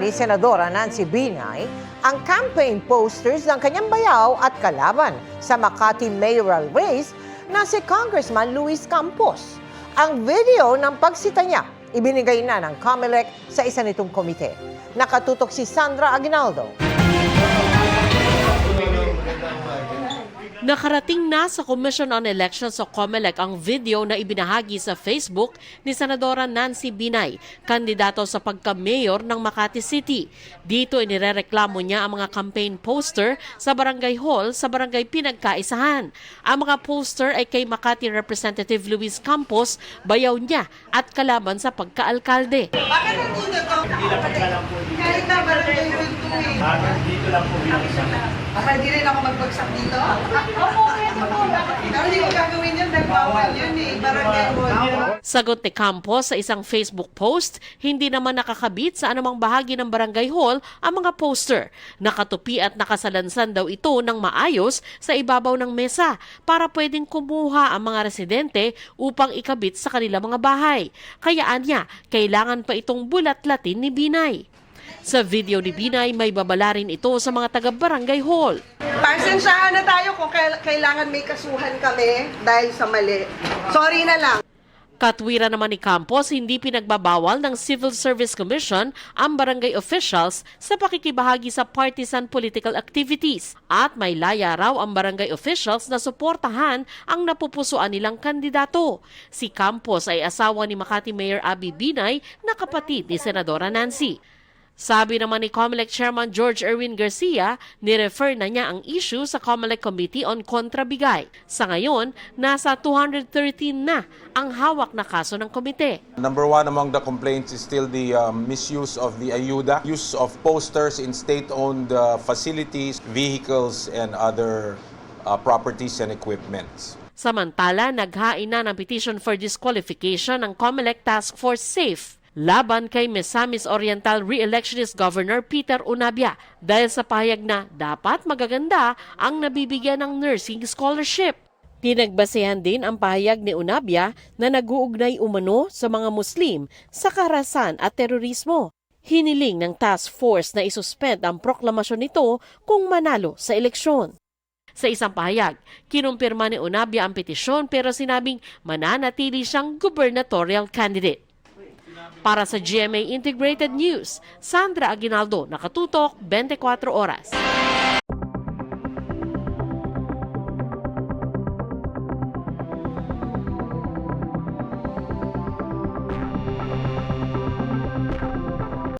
ni Senadora Nancy Binay ang campaign posters ng kanyang bayaw at kalaban sa Makati mayoral race na si Congressman Luis Campos. Ang video ng pagsita niya ibinigay na ng COMELEC sa isa nitong komite. Nakatutok si Sandra Aguinaldo. Nakarating na sa Commission on Elections o COMELEC ang video na ibinahagi sa Facebook ni Senadora Nancy Binay, kandidato sa pagka-mayor ng Makati City. Dito inirereklamo niya ang mga campaign poster sa barangay hall sa barangay Pinagkaisahan. Ang mga poster ay kay Makati Representative Luis Campos, bayaw niya at kalaban sa pagka-alkalde. Bakit nandito to? Kahit na barangay hall to eh. Dito lang po bilang isa. Pwede rin ako magbagsak dito? Hindi ko gagawin yun, nagbawal yun eh. Barangay hall. Sagot ni Campos sa isang Facebook post, hindi naman nakakabit sa anumang bahagi ng barangay hall ang mga poster. Nakatupi at nakasalansan daw ito ng maayos sa ibabaw ng mesa para pwedeng kumuha ang mga residente upang ikabit sa kanilang mga bahay. Kaya anya, kailangan pa itong bulat-latin ni Binay. Sa video ni Binay, may babala rin ito sa mga taga-barangay hall. Pasensyahan na tayo kung kailangan may kasuhan kami dahil sa mali. Sorry na lang. Katwiran naman ni Campos, hindi pinagbabawal ng Civil Service Commission ang barangay officials sa pakikibahagi sa partisan political activities at may laya raw ang barangay officials na suportahan ang napupusuan nilang kandidato. Si Campos ay asawa ni Makati Mayor Abby Binay na kapatid ni Senadora Nancy. Sabi naman ni COMELEC Chairman George Erwin Garcia, nirefer na niya ang issue sa COMELEC Committee on Kontrabigay. Sa ngayon, nasa 213 na ang hawak na kaso ng komite. Number one among the complaints is still the misuse of the ayuda, use of posters in state-owned facilities, vehicles, and other properties and equipments. Samantala, naghain na ng petition for disqualification ng COMELEC Task Force SAFE laban kay Misamis Oriental Re-electionist Governor Peter Unabia dahil sa pahayag na dapat magaganda ang nabibigyan ng nursing scholarship. Pinagbasehan din ang pahayag ni Unabia na nag-uugnay umano sa mga Muslim sa karahasan at terorismo. Hiniling ng task force na isuspend ang proklamasyon nito kung manalo sa eleksyon. Sa isang pahayag, kinumpirma ni Unabia ang petisyon pero sinabing mananatili siyang gubernatorial candidate. Para sa GMA Integrated News, Sandra Aguinaldo, Nakatutok, 24 Oras.